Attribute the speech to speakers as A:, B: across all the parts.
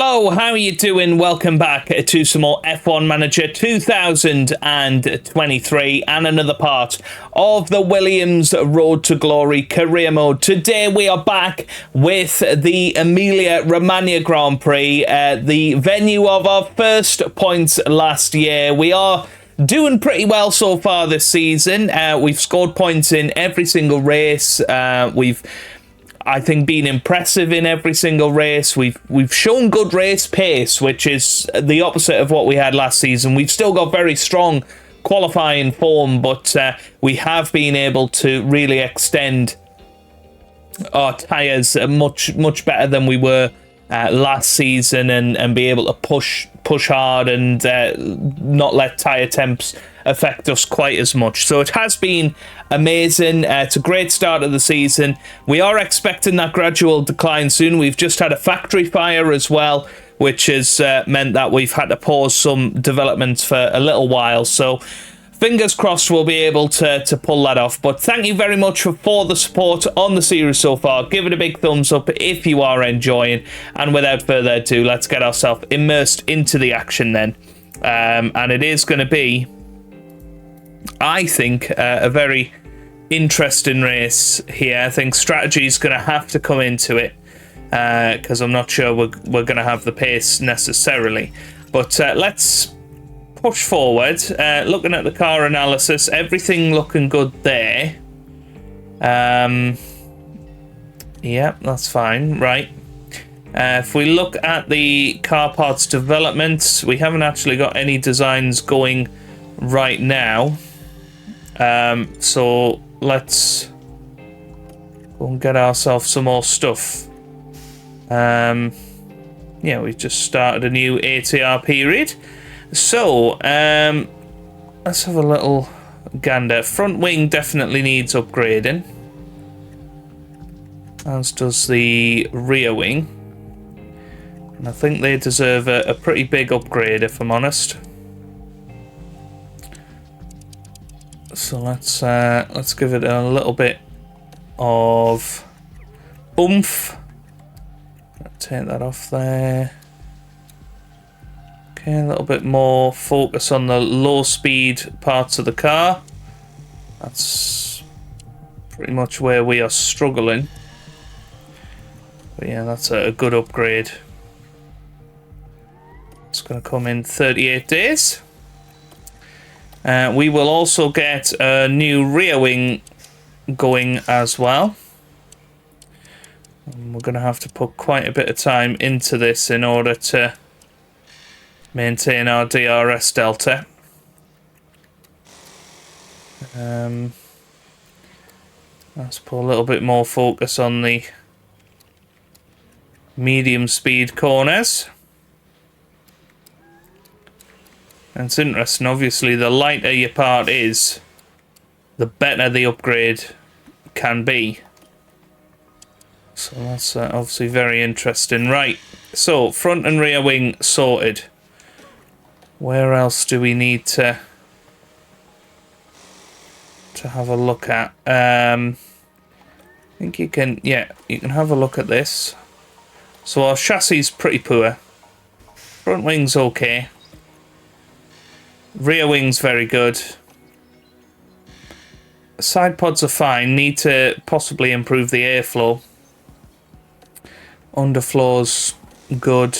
A: Hello, how are you doing? Welcome back to some more F1 Manager 2023 and another part of the Williams Road to Glory career mode. Today we are back with the Emilia-Romagna Grand Prix, the venue of our first points last year. We are doing pretty well so far this season. We've scored points in every single race. We've I think been impressive in every single race. We've shown good race pace, which is the opposite of what we had last season. We've still got very strong qualifying form, but we have been able to really extend our tyres much better than we were last season, and be able to push hard and not let tyre temps affect us quite as much. So it has been amazing. It's a great start of the season. We are expecting that gradual decline soon. We've just had a factory fire as well, which has meant that we've had to pause some developments for a little while. So fingers crossed we'll be able to pull that off. But thank you very much for the support on the series so far. Give it a big thumbs up if you are enjoying. And without further ado, let's get ourselves immersed into the action then. And it is going to be, I think, a very interesting race here. I think strategy is going to have to come into it, because I'm not sure we're going to have the pace necessarily. But let's push forward. Looking at the car analysis, everything looking good there. Yeah, that's fine. Right. If we look at the car parts development, we haven't actually got any designs going right now. So let's go and get ourselves some more stuff. Yeah, we've just started a new ATR period. So, let's have a little gander. Front wing definitely needs upgrading, as does the rear wing. And I think they deserve a pretty big upgrade, if I'm honest. So let's give it a little bit of oomph. Take that off there. Okay, a little bit more focus on the low speed parts of the car. That's pretty much where we are struggling. But yeah, that's a good upgrade. It's going to come in 38 days. We will also get a new rear wing going as well. And we're going to have to put quite a bit of time into this in order to maintain our DRS delta. Let's put a little bit more focus on the medium speed corners. And it's interesting, obviously, the lighter your part is, the better the upgrade can be. So that's obviously very interesting. Right, so front and rear wing sorted. Where else do we need to have a look at? I think you can have a look at this. So our chassis is pretty poor. Front wing's okay. Rear wing's very good. Side pods are fine. Need to possibly improve the airflow. Underflow's good.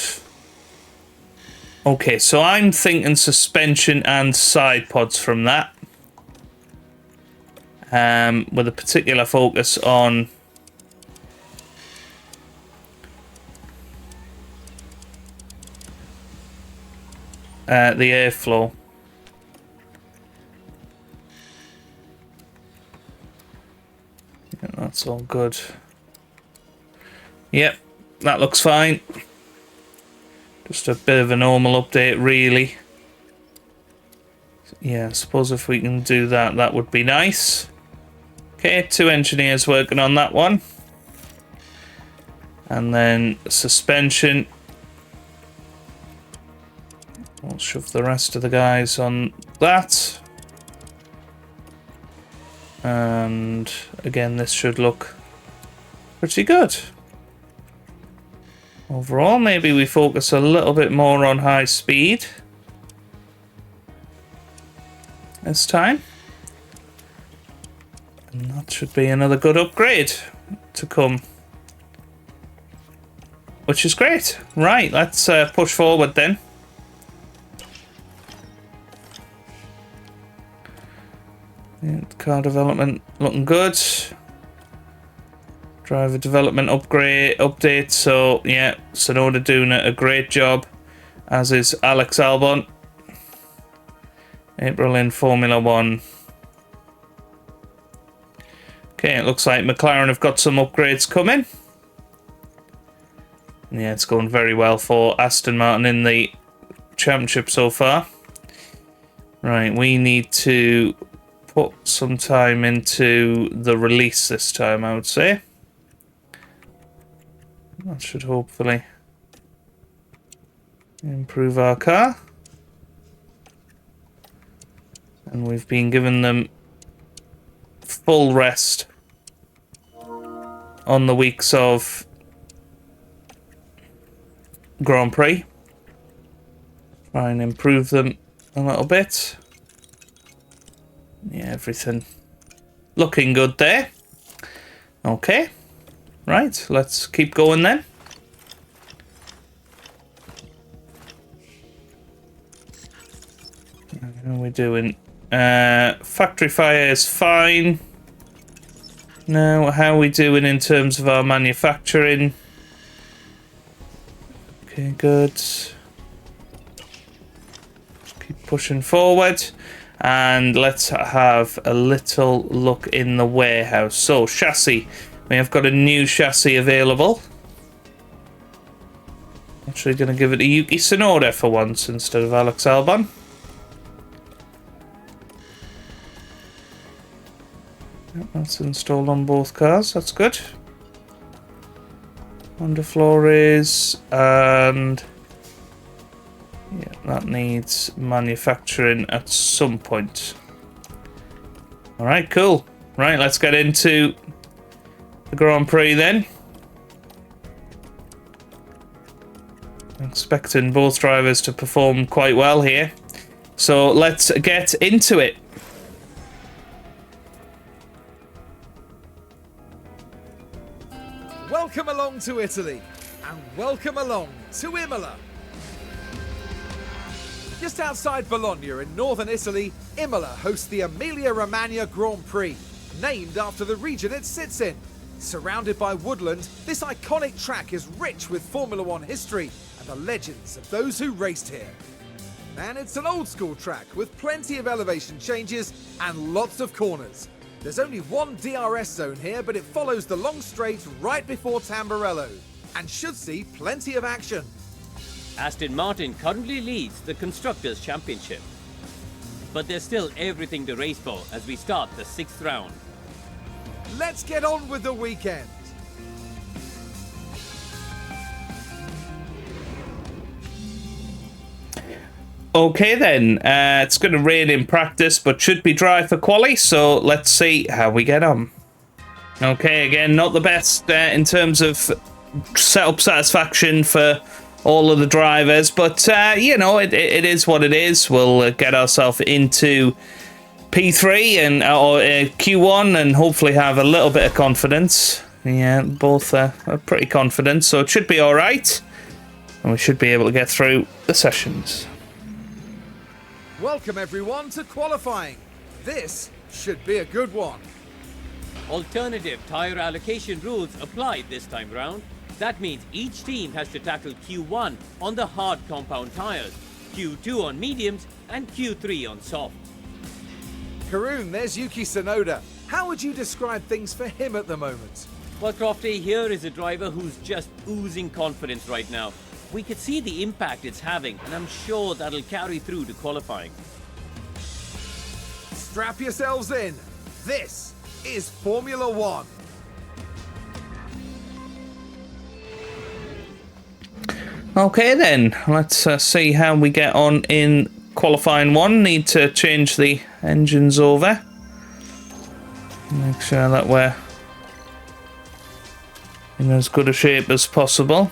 A: Okay, so I'm thinking suspension and side pods from that. With a particular focus on the airflow. Yeah, that's all good. Yep, that looks fine. Just a bit of a normal update, really. Yeah, I suppose if we can do that, that would be nice. Okay, 2 engineers working on that one. And then suspension. I'll shove the rest of the guys on that. And again, this should look pretty good. overall. Maybe we focus a little bit more on high speed this time. And that should be another good upgrade to come, which is great. Right, let's push forward then. Yeah, car development looking good. Driver development update. So yeah, TSUNODA doing a great job, as is Alex Albon. April in Formula 1. Okay, it looks like McLaren have got some upgrades coming. Yeah, it's going very well for Aston Martin in the championship so far. Right, we need to put some time into the release this time, I would say. That should hopefully improve our car. And we've been given them full rest on the weeks of Grand Prix. Try and improve them a little bit. Yeah, everything looking good there. Okay. Right, let's keep going then. How are we doing? Factory fire is fine. Now, how are we doing in terms of our manufacturing? Okay, good. Keep pushing forward. And let's have a little look in the warehouse. So, chassis. We have got a new chassis available. Actually going to give it to Yuki Tsunoda for once instead of Alex Albon. Yep, that's installed on both cars. That's good. Underfloor and yeah, that needs manufacturing at some point. All right, cool. Right, let's get into the Grand Prix then. Expecting both drivers to perform quite well here. So let's get into it.
B: Welcome along to Italy, and welcome along to Imola. Just outside Bologna in northern Italy, Imola hosts the Emilia-Romagna Grand Prix, named after the region it sits in. Surrounded by woodland, this iconic track is rich with Formula 1 history and the legends of those who raced here. And it's an old school track with plenty of elevation changes and lots of corners. There's only one DRS zone here, but it follows the long straight right before Tamburello and should see plenty of action.
C: Aston Martin currently leads the Constructors' Championship. But there's still everything to race for as we start the 6th round.
B: Let's get on with the weekend.
A: Okay then, it's going to rain in practice, but should be dry for quali, so let's see how we get on. Okay, again, not the best in terms of setup satisfaction for all of the drivers, but you know, it is what it is. We'll get ourselves into P3 and or Q1 and hopefully have a little bit of confidence. Yeah, both are pretty confident, so it should be all right, and we should be able to get through the sessions.
B: Welcome everyone to qualifying. This should be a good one.
C: Alternative tyre allocation rules applied this time round. That means each team has to tackle Q1 on the hard compound tyres, Q2 on mediums, and Q3 on soft.
B: Karun, there's Yuki Tsunoda. How would you describe things for him at the moment?
C: Well, Crofty, here is a driver who's just oozing confidence right now. We could see the impact it's having, and I'm sure that'll carry through to qualifying.
B: Strap yourselves in. This is Formula 1.
A: Okay then, let's see how we get on in qualifying 1. Need to change the engines over. Make sure that we're in as good a shape as possible.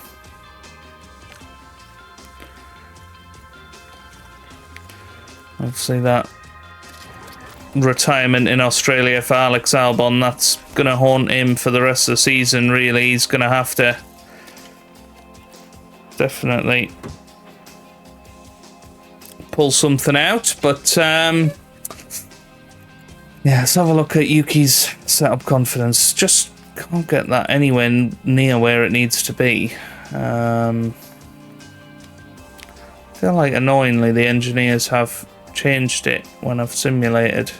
A: Obviously that retirement in Australia for Alex Albon, that's going to haunt him for the rest of the season, really. He's going to have to definitely pull something out. But yeah, let's have a look at Yuki's setup confidence. Just can't get that anywhere near where it needs to be. I feel like annoyingly the engineers have changed it when I've simulated.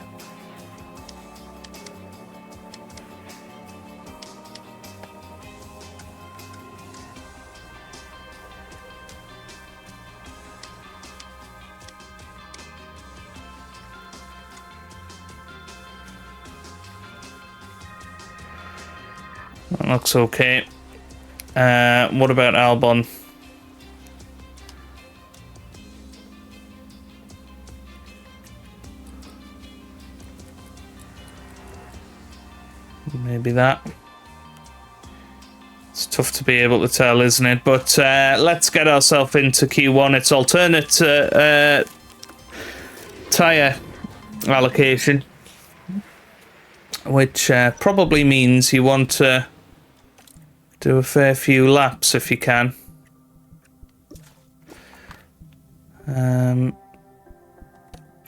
A: That looks okay. What about Albon? Maybe that. It's tough to be able to tell, isn't it? But let's get ourselves into Q1. It's alternate tyre allocation, which probably means you want to do a fair few laps if you can.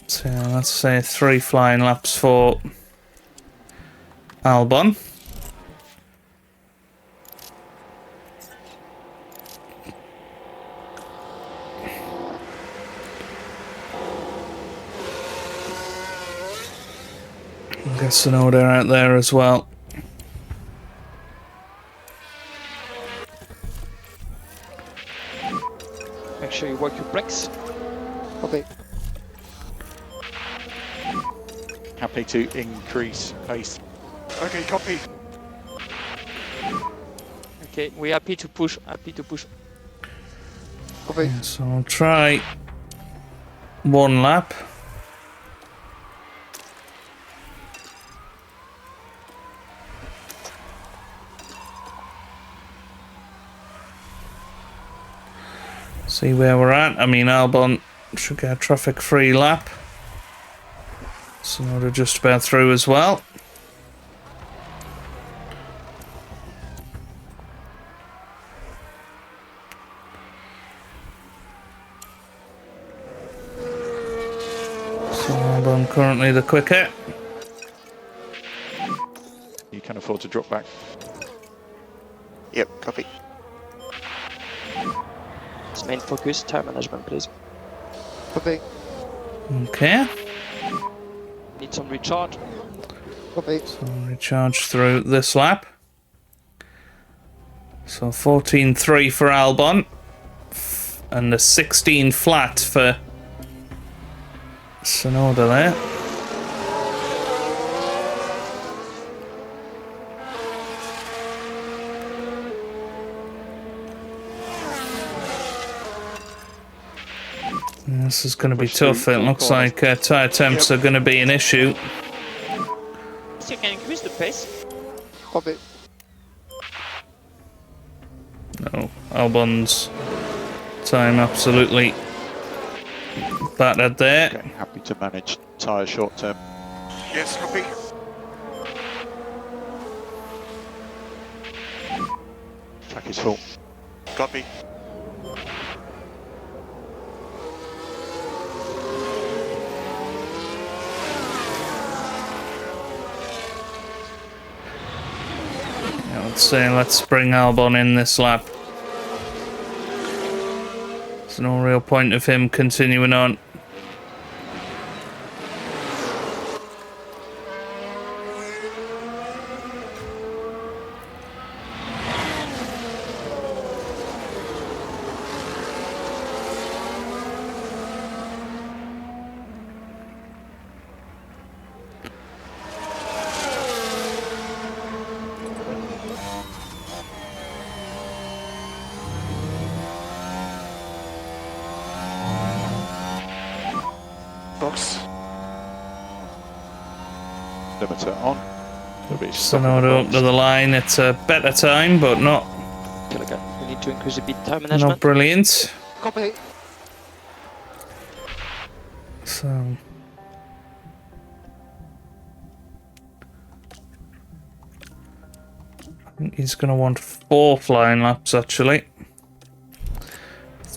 A: So let's say 3 flying laps for Albon. Get TSUNODA out there as well.
D: Make sure you work your brakes. Okay.
E: Happy to increase pace. Okay, copy.
D: Okay, we're happy to push. Okay.
A: Yeah, so I'll try 1 lap. See where we're at. I mean, Albon should get a traffic-free lap. TSUNODA just about through as well. So Albon currently the quicker.
E: You can afford to drop back.
F: Yep, copy.
D: Main focus, time management, please. Okay.
A: Okay.
D: Need some recharge. Okay.
A: So recharge through this lap. So 14.3 for Albon. And a 16 flat for TSUNODA there. This is going to be tough. It looks like tyre temps are going to be an issue.
D: So you can increase the pace. Copy.
A: No, Albon's time absolutely battered there.
E: Okay, happy to manage tyre short term.
F: Yes, copy.
E: Track is full.
F: Copy.
A: Let's bring Albon in this lap. There's no real point of him continuing on.
F: Box.
E: Limiter on.
A: TSUNODA up to the line. It's a better time, but not
D: We need to increase a bit time management.
A: brilliant.
D: Copy.
A: So I think he's going to want 4 flying laps actually.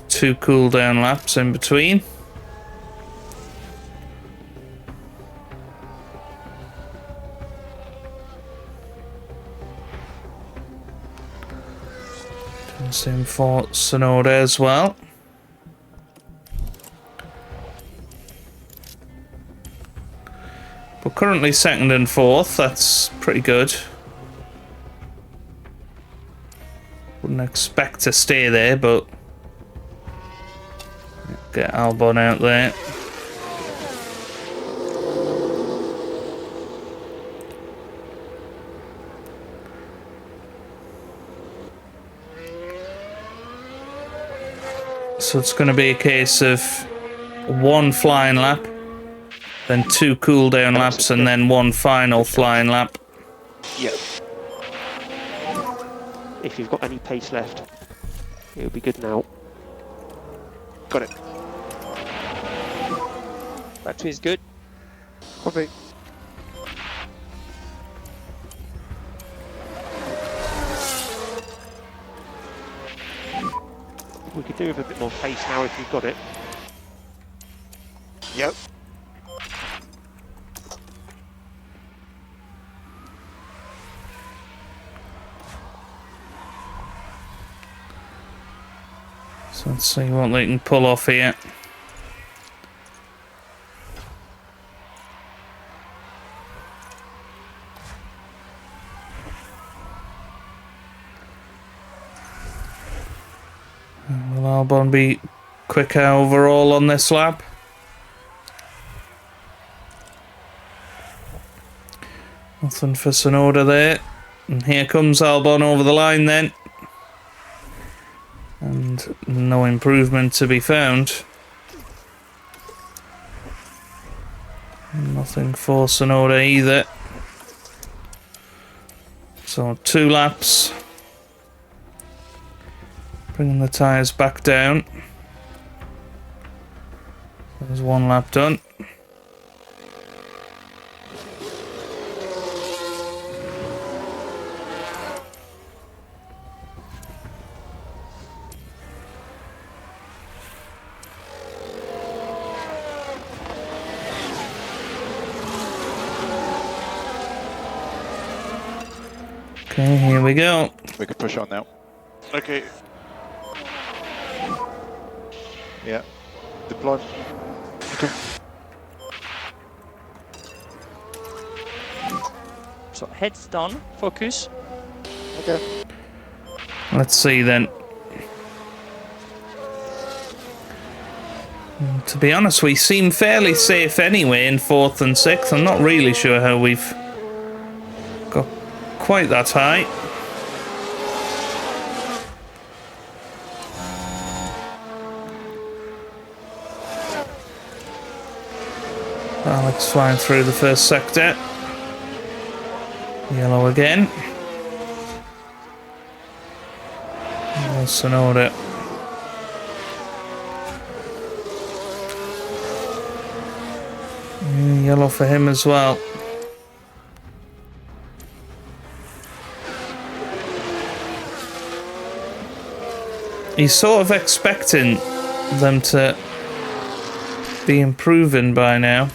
A: 2 cool down laps in between. Same for TSUNODA as well. But currently 2nd and 4th, that's pretty good. Wouldn't expect to stay there, but get Albon out there. So it's going to be a case of 1 flying lap, then 2 cool down laps, and then 1 final flying lap.
D: Yep. If you've got any pace left, it'll be good now.
F: Got it.
D: Battery is good.
F: Copy.
D: We could do with a bit more pace now if you've got it.
F: Yep.
A: So let's see what they can pull off here. Will Albon be quicker overall on this lap? Nothing for TSUNODA there. And here comes Albon over the line then. And no improvement to be found. Nothing for TSUNODA either. So 2 laps. Bringing the tyres back down. There's 1 lap done. Okay, here we go.
E: We could push on now.
F: Okay.
E: Yeah. Deploy. Okay.
D: So heads down, focus.
F: Okay.
A: Let's see then. To be honest, we seem fairly safe anyway in 4th and 6th. I'm not really sure how we've got quite that high. Alex flying through the first sector. Yellow again. TSUNODA. Yellow for him as well. He's sort of expecting them to be improving by now.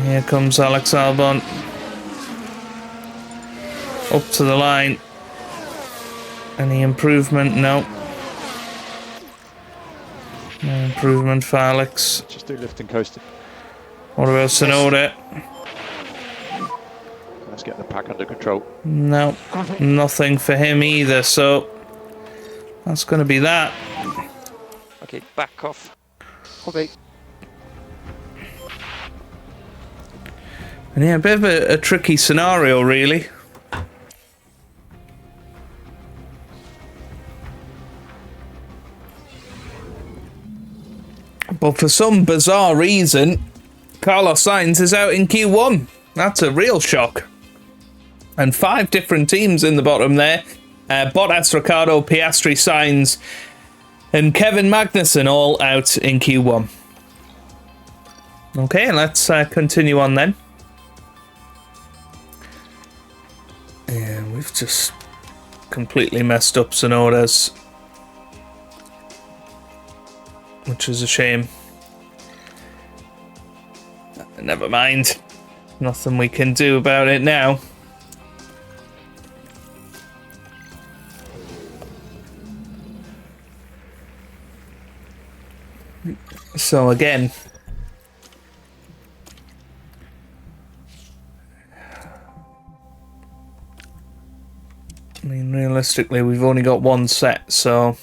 A: Here comes Alex Albon. Up to the line. Any improvement? No. No improvement for Alex.
E: Just do lift and coasting.
A: What about TSUNODA?
E: Let's get the pack under control.
A: No. Nothing for him either, so that's going to be that.
D: Okay, back off.
F: Copy.
A: And yeah, a bit of a tricky scenario, really. But for some bizarre reason, Carlos Sainz is out in Q1. That's a real shock. And 5 different teams in the bottom there. Bottas, Ricciardo, Piastri, Sainz, and Kevin Magnussen all out in Q1. Okay, let's continue on then. Yeah, we've just completely messed up Tsunoda's, which is a shame. Never mind. Nothing we can do about it now. So again, I mean, realistically, we've only got one set, so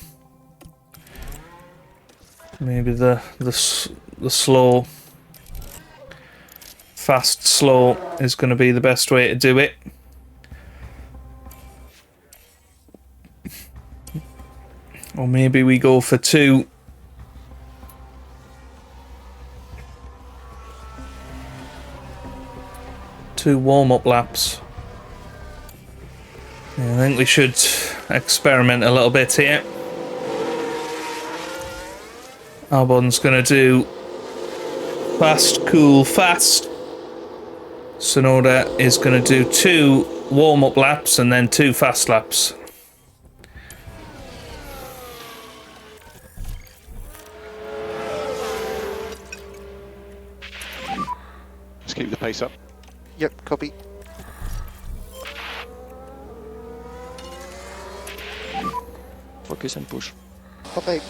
A: maybe the slow, fast, slow is going to be the best way to do it. Or maybe we go for two warm-up laps. Yeah, I think we should experiment a little bit here. Albon's going to do fast, cool, fast. Tsunoda is going to do 2 warm-up laps and then 2 fast laps.
E: Let's keep the pace up.
F: Yep, copy.
G: Focus and push.
F: Copy.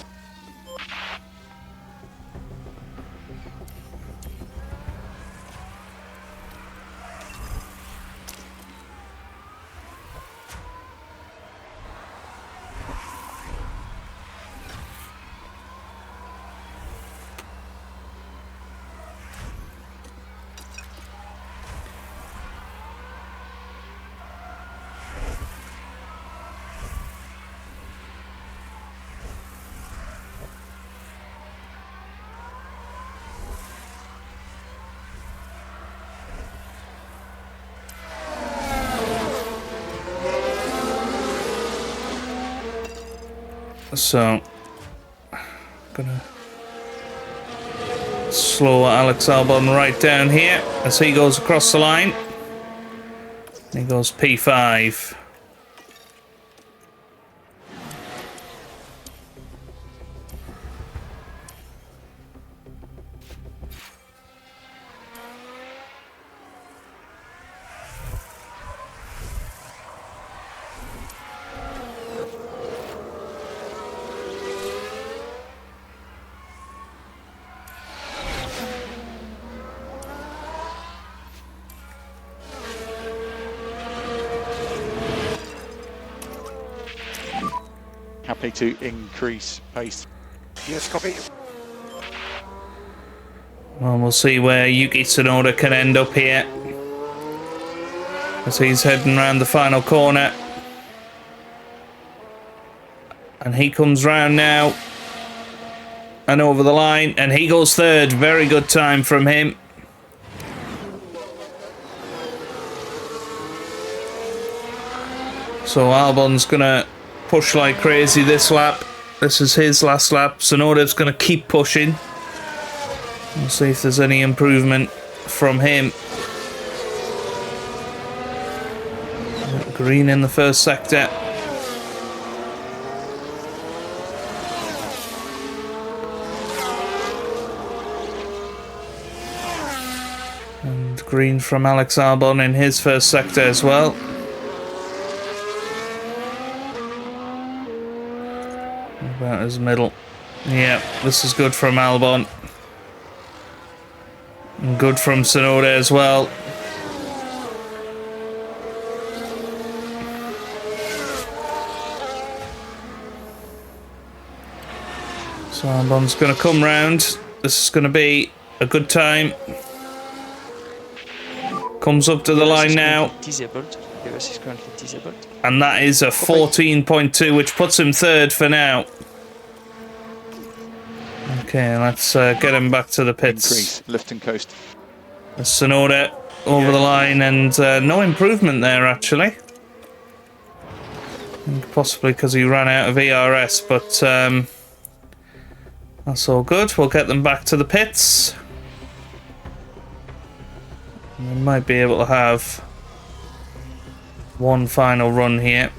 A: So, gonna slow Alex Albon right down here as he goes across the line. He goes P5.
E: Happy to increase pace.
F: Yes, copy.
A: Well, we'll see where Yuki Tsunoda can end up here as he's heading around the final corner. And he comes round now and over the line, and he goes third. Very good time from him. So Albon's gonna push like crazy this lap. This is his last lap. Tsunoda's gonna keep pushing. We'll see if there's any improvement from him. Green in the first sector. And green from Alex Albon in his first sector as well. About his middle. Yeah, this is good from Albon. And good from Tsunoda as well. So Albon's going to come round. This is going to be a good time. Comes up to the line now.
G: Disabled. Reverse is currently disabled.
A: And that is a 14.2, which puts him third for now. Okay, let's get him back to the pits.
E: Increase, lift and coast.
A: Tsunoda over the line, and no improvement there, actually. Possibly because he ran out of ERS, but that's all good. We'll get them back to the pits. We might be able to have one final run here.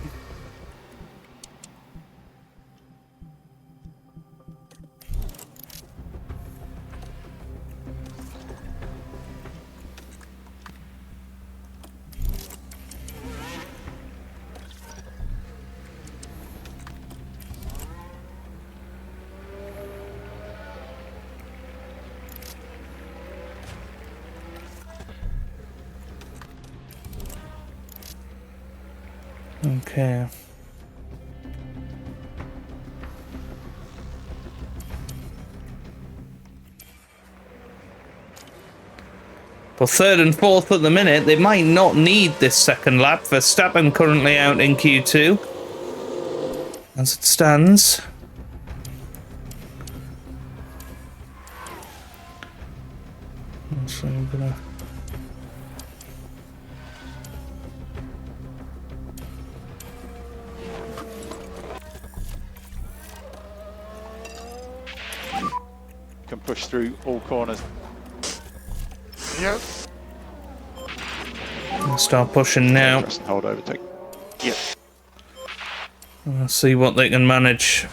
A: Okay. For third and fourth at the minute, they might not need this second lap. Verstappen currently out in Q2. As it stands. So I'm gonna...
E: Can push through all corners.
F: Yep.
A: Start pushing now.
E: Press and hold overtake.
F: Yep.
A: Let's see what they can manage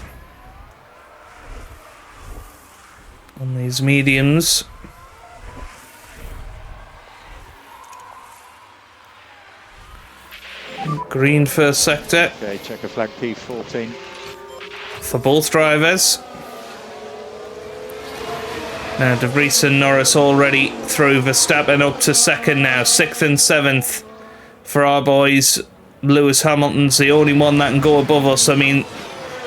A: on these mediums. Green first sector
E: Okay, checker flag P14.
A: for both drivers. Now De Vries and Norris already through. Verstappen up to second now. 6th and 7th for our boys. Lewis Hamilton's the only one that can go above us. I mean,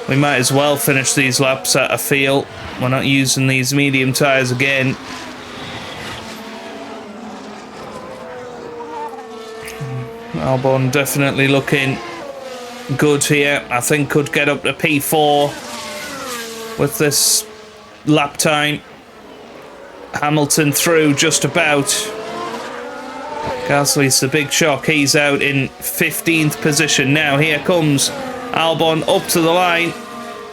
A: we might as well finish these laps at a feel. We're not using these medium tyres again. Albon definitely looking good here. I think could get up to P4 with this lap time. Hamilton through just about. Gasly's the big shock. He's out in 15th position. Now here comes Albon up to the line.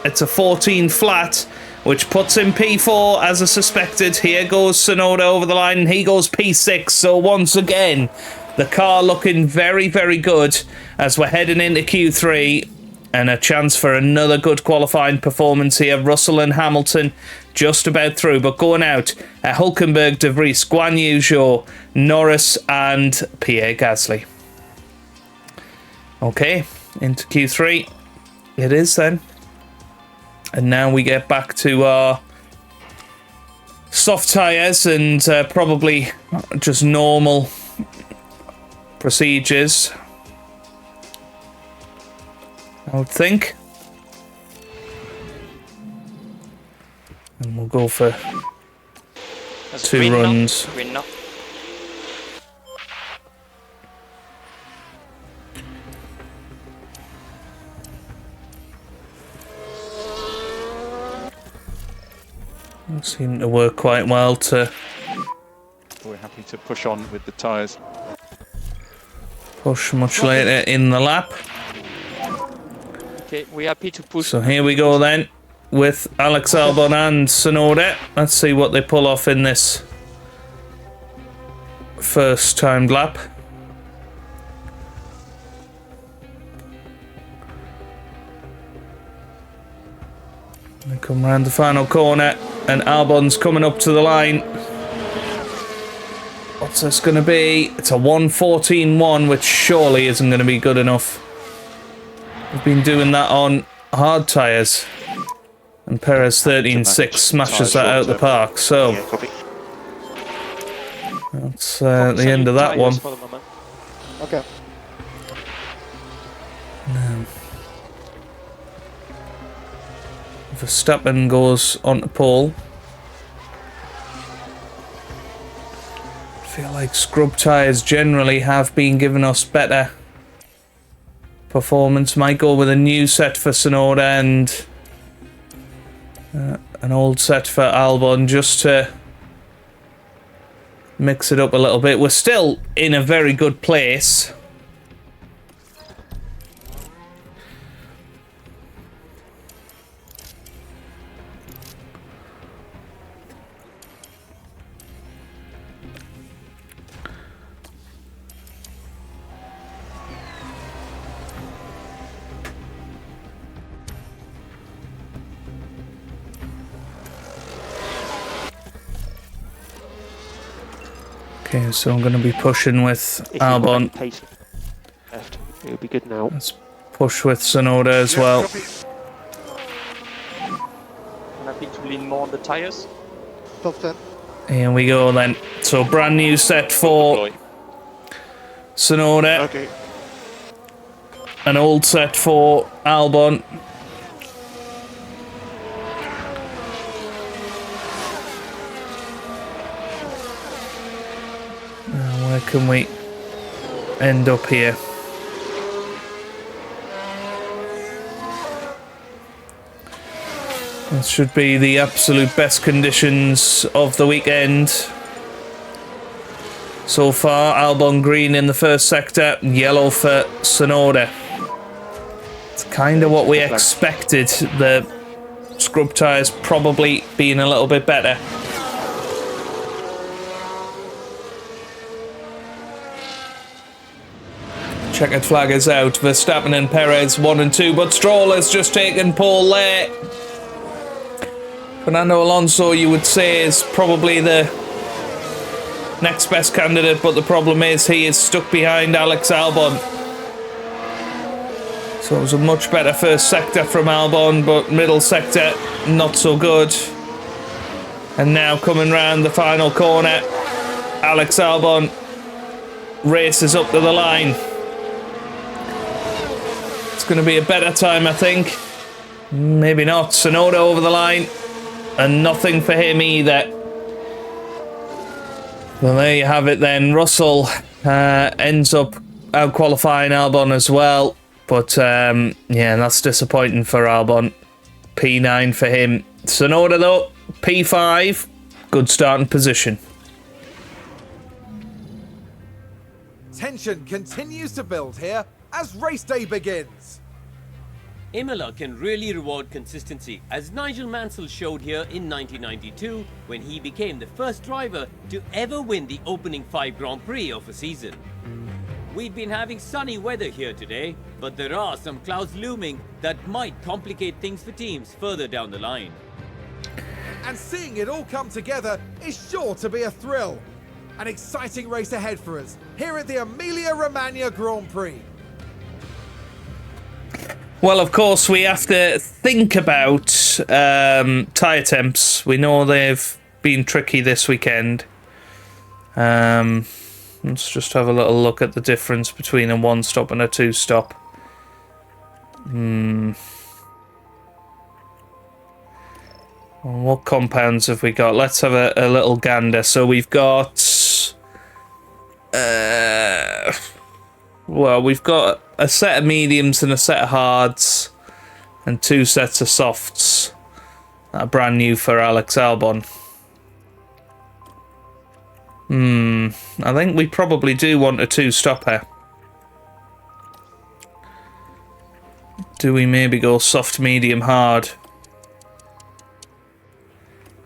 A: It's a 14 flat, which puts him P4 as I suspected. Here goes TSUNODA over the line, and he goes P6. So once again, the car looking very, very good as we're heading into Q3. And a chance for another good qualifying performance here. Russell and Hamilton just about through, but going out at Hülkenberg, De Vries, Guan Yu Zhou, Norris and Pierre Gasly. Okay, into Q3 it is then. And now we get back to our soft tyres and probably just normal procedures, I would think. And we'll go for
G: That's
A: 2
G: green
A: runs.
G: Now. Green now.
A: Seem to work quite well to
E: We're happy to push on with the tyres.
A: push much later in the lap.
G: Okay, we're happy to push.
A: So here we go then with Alex Albon and TSUNODA. Let's see what they pull off in this first timed lap. They come round the final corner and Albon's coming up to the line. What's this going to be? It's a 1:14.1, which surely isn't going to be good enough. We've been doing that on hard tyres. And Perez 13.6 smashes that out the park. So
F: Yeah, copy.
A: that's the end of that one.
G: For the moment.
F: Okay.
A: Verstappen goes on to pole. I feel like scrub tyres generally have been giving us better performance. Might go with a new set for TSUNODA and an old set for Albon just to mix it up a little bit. We're still in a very good place. Okay, so I'm going to be pushing with
F: If you've got any
A: Albon.
F: pace left, it'll be good now.
A: Let's push with TSUNODA as
F: Yeah,
A: well.
F: copy.
G: I'm happy to lean more on the tires.
F: Top 10.
A: Here we go then. So brand new set for
E: Deploy.
A: TSUNODA.
F: Okay.
A: An old set for Albon. Where can we end up here? This should be the absolute best conditions of the weekend. So far, Albon green in the first sector, yellow for TSUNODA. It's kind of what we expected. The scrub tyres probably being a little bit better. Checkered flag is out. Verstappen and Perez 1 and 2, but Stroll has just taken pole there. Fernando Alonso, you would say, is probably the next best candidate, but the problem is he is stuck behind Alex Albon. So it was a much better first sector from Albon, but middle sector not so good. And now coming round the final corner, Alex Albon races up to the line. It's going to be a better time, I think. Maybe not. TSUNODA over the line. And nothing for him either. Well, there you have it then. Russell ends up out-qualifying Albon as well. But, yeah, that's disappointing for Albon. P9 for him. TSUNODA, though, P5. Good starting position.
B: Tension continues to build here as race day begins.
C: Imola can really reward consistency, as Nigel Mansell showed here in 1992 when he became the first driver to ever win the opening 5 Grand Prix of a season. We've been having sunny weather here today, but there are some clouds looming that might complicate things for teams further down the line.
B: And seeing it all come together is sure to be a thrill. An exciting race ahead for us here at the Emilia-Romagna Grand Prix.
A: Well, of course, we have to think about tyre temps. We know they've been tricky this weekend. Let's just have a little look at the difference between a 1-stop and a 2-stop. What compounds have we got? Let's have a little gander. So we've got... well, we've got a set of mediums and a set of hards and 2 sets of softs that are brand new for Alex Albon. I think we probably do want a 2-stopper. Do we maybe go soft, medium, hard?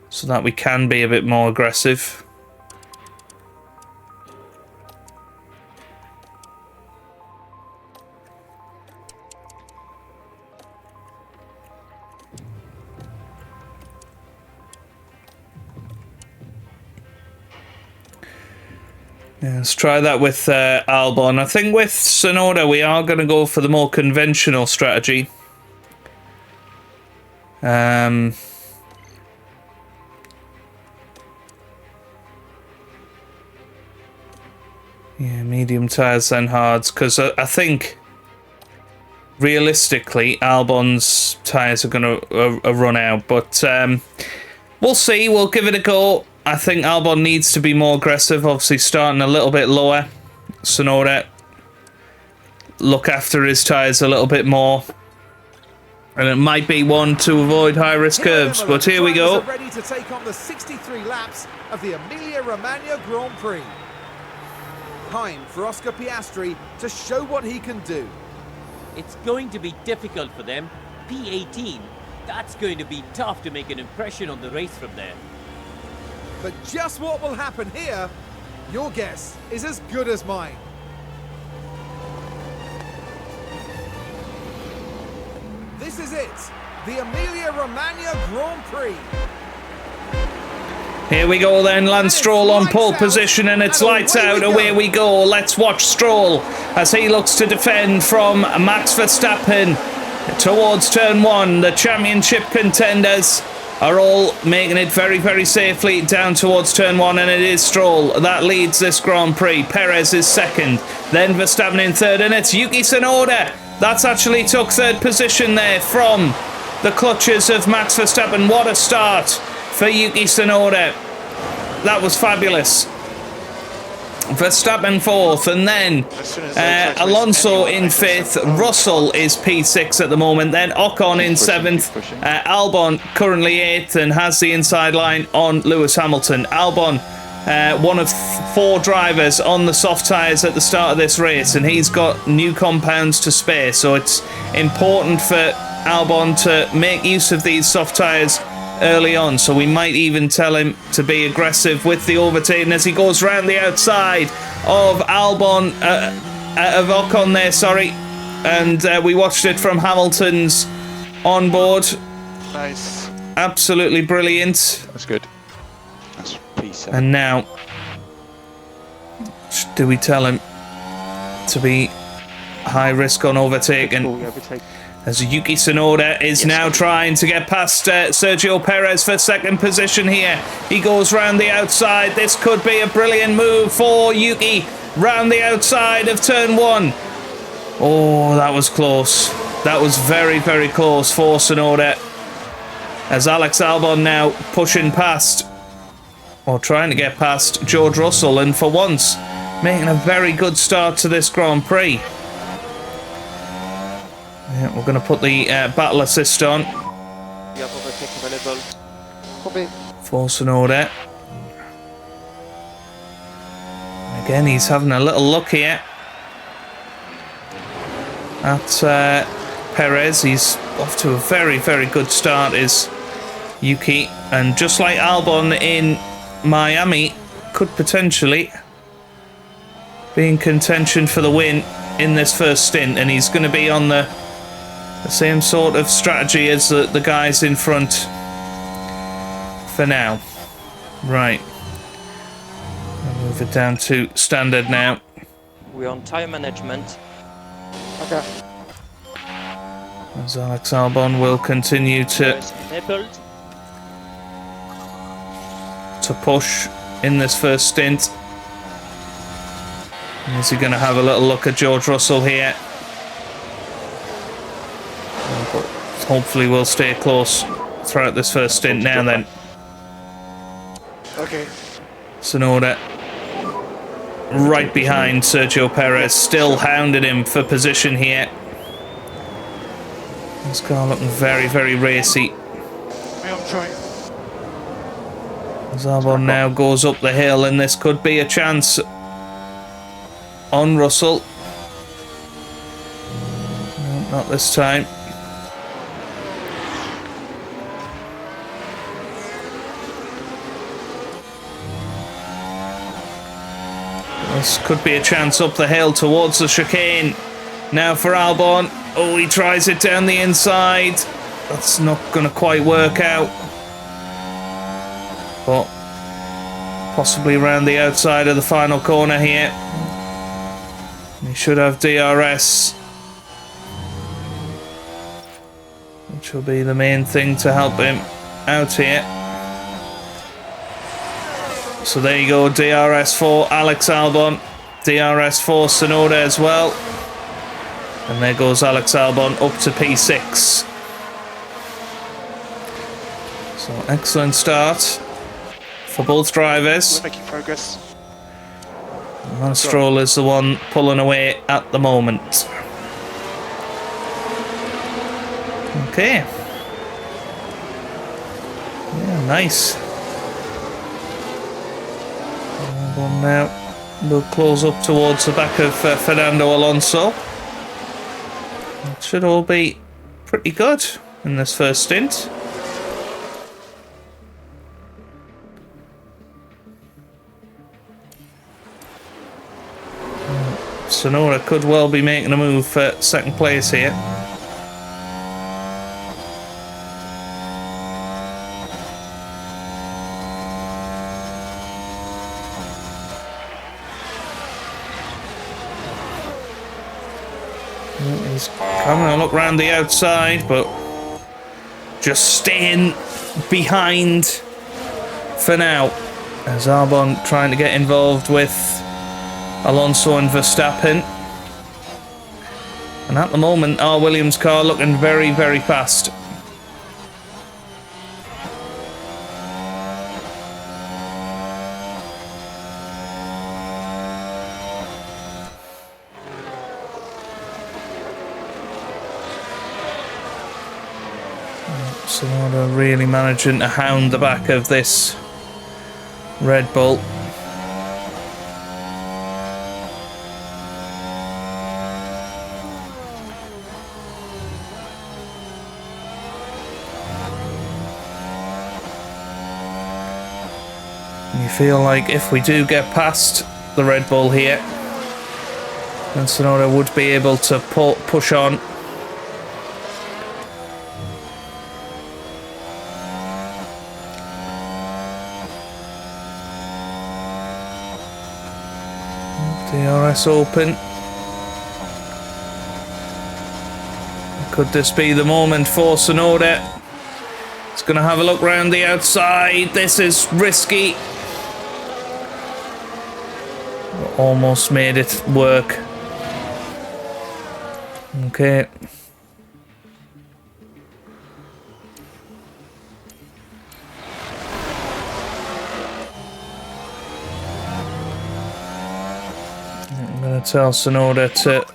A: So that we can be a bit more aggressive. Yeah, let's try that with Albon. I think with TSUNODA we are going to go for the more conventional strategy. Yeah, medium tyres then hards, because I think realistically Albon's tyres are going to run out, but we'll see. We'll give it a go. I think Albon needs to be more aggressive, obviously starting a little bit lower. TSUNODA look after his tyres a little bit more. And it might be one to avoid high-risk curves, but here we go.
B: Ready to take on the 63 laps of the Emilia-Romagna Grand Prix. Time for Oscar Piastri to show what he can do.
C: It's going to be difficult for them. P18, that's going to be tough to make an impression on the race from there.
B: But just what will happen here, your guess is as good as mine. This is it, the Emilia-Romagna Grand Prix.
A: Here we go then, Lance Stroll on pole position, and it's lights out. Away we go. Let's watch Stroll as he looks to defend from Max Verstappen towards turn 1. The championship contenders are all making it very, very safely down towards turn 1, and it is Stroll that leads this Grand Prix. Perez is second, then Verstappen in third, and it's Yuki Tsunoda that's actually took third position there from the clutches of Max Verstappen. What a start for Yuki Tsunoda. That was fabulous. Verstappen fourth, and then Alonso in fifth. Russell is P6 at the moment. Then Ocon in seventh. Albon currently eighth and has the inside line on Lewis Hamilton. Albon, one of 4 drivers on the soft tyres at the start of this race, and he's got new compounds to spare, so it's important for Albon to make use of these soft tyres early on, so we might even tell him to be aggressive with the overtaking as he goes round the outside of Ocon there, sorry, and we watched it from Hamilton's onboard.
E: Nice.
A: Absolutely brilliant.
E: That's good. That's P7.
A: And now, do we tell him to be high risk on overtaking? As Yuki Tsunoda is now trying to get past Sergio Perez for second position here. He goes round the outside. This could be a brilliant move for Yuki. Round the outside of turn 1. Oh, that was close. That was very, very close for Tsunoda. As Alex Albon now pushing past, or trying to get past, George Russell, and for once making a very good start to this Grand Prix. Yeah, we're going to put the battle assist on.
G: You have overtake available.
F: Copy.
A: For Tsunoda. Again, he's having a little look here at Perez. He's off to a very, very good start, is Yuki. And just like Albon in Miami, could potentially be in contention for the win in this first stint. And he's going to be on the same sort of strategy as the guys in front for now. Right. I'll move it down to standard now.
G: We're on tire management.
F: Okay.
A: As Alex Albon will continue to
G: Enabled.
A: push in this first stint. Is he going to have a little look at George Russell here? But hopefully we'll stay close throughout this first stint now then.
F: Okay.
A: Tsunoda right behind Sergio Perez, still hounding him for position here. This car looking very, very racy.
F: I'm trying.
A: As Albon now goes up the hill, and this could be a chance on Russell. No, not this time. This could be a chance up the hill towards the chicane. Now for Albon. Oh, he tries it down the inside. That's not going to quite work out. But possibly around the outside of the final corner here. He should have DRS, which will be the main thing to help him out here. So there you go, DRS for Alex Albon, DRS for Tsunoda as well. And there goes Alex Albon up to P6. So excellent start for both drivers.
F: We're making progress.
A: Lance Stroll is the one pulling away at the moment. Okay. Yeah, nice. Albon now will close up towards the back of Fernando Alonso. It should all be pretty good in this first stint. Tsunoda could well be making a move for second place here. He's having a look round the outside, but just staying behind for now. As Albon trying to get involved with Alonso and Verstappen. And at the moment, our Williams car looking very, very fast. Tsunoda really managing to hound the back of this Red Bull. You feel like if we do get past the Red Bull here, then Tsunoda would be able to push on. DRS open. Could this be the moment for Tsunoda? It's going to have a look round the outside. This is risky. Almost made it work. Okay. I'm going to tell Tsunoda to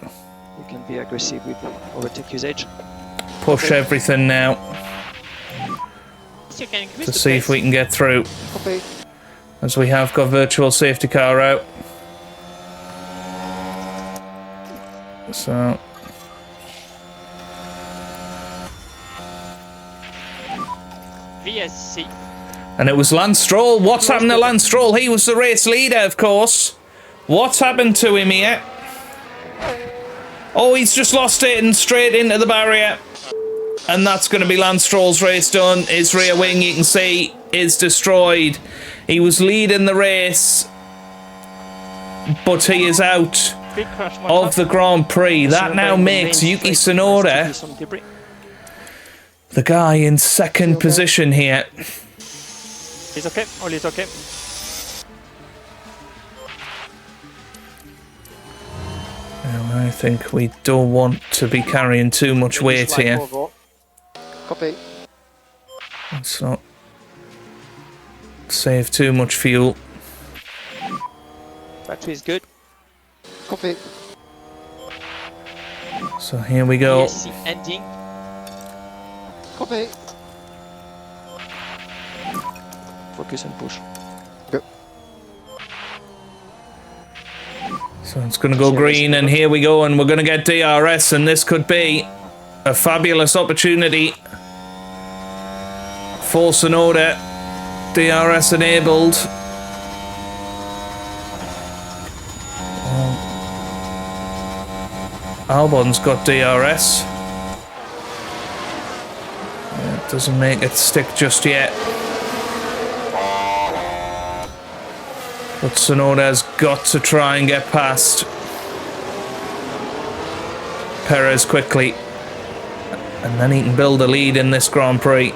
G: You can be aggressive with overtake usage.
A: push everything now
D: You can increase
A: to
D: the
A: see
D: pace.
A: if we can get through.
F: Copy.
A: As we have got virtual safety car out. So
D: VSC.
A: and it was Lance Stroll. What's happened to Lance Stroll? He was the race leader, of course. What's happened to him here? Oh, he's just lost it and straight into the barrier. And that's going to be Lance Stroll's race done. His rear wing, you can see, is destroyed. He was leading the race, but he is out
D: Big crash,
A: of the Grand Prix. That now makes Yuki Tsunoda the guy in second position here.
D: He's okay. All is okay.
A: Now, I think we don't want to be carrying too much weight here.
F: Copy.
A: Let's not save too much fuel.
G: Battery is good.
F: Copy.
A: So here we go.
D: VSC ending.
F: Copy.
G: Focus and push.
A: So it's going to go green, and here we go, and we're going to get DRS, and this could be a fabulous opportunity for Tsunoda. DRS enabled. Albon's got DRS. Yeah, it doesn't make it stick just yet. But Tsunoda's got to try and get past Perez quickly. And then he can build a lead in this Grand Prix.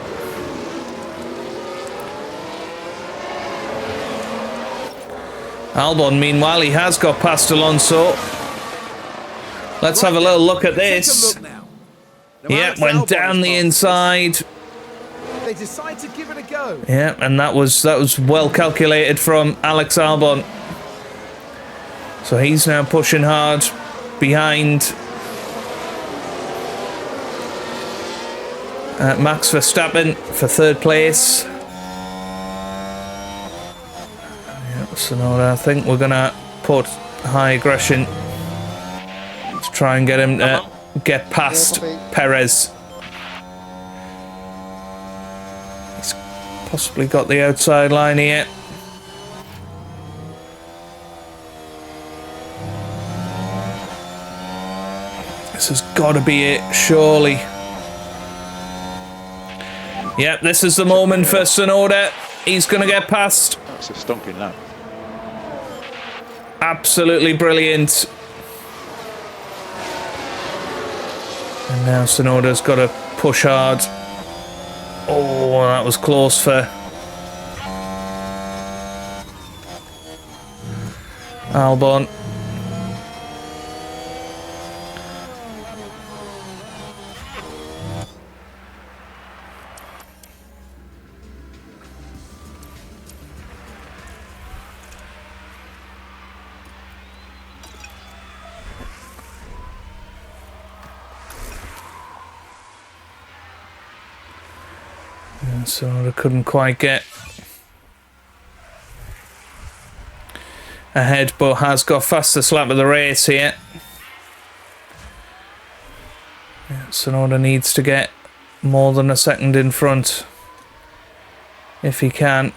A: Albon, meanwhile, he has got past Alonso. Let's have a little look at this.
B: Take a look now.
A: Yeah, went down the inside.
B: They decide to give it a go.
A: Yeah, and that was well calculated from Alex Albon. So he's now pushing hard behind Max Verstappen for third place. Yeah, so now I think we're gonna put high aggression to try and get him to get past Perez. He's possibly got the outside line here. This has got to be it, surely. Yep, this is the moment for Tsunoda. He's going to get past.
E: That's a stonking lap.
A: Absolutely brilliant. And now Tsunoda's got to push hard. Oh, that was close for Albon. So I couldn't quite get ahead, but has got fastest lap of the race here. Yeah, Tsunoda needs to get more than a second in front if he can.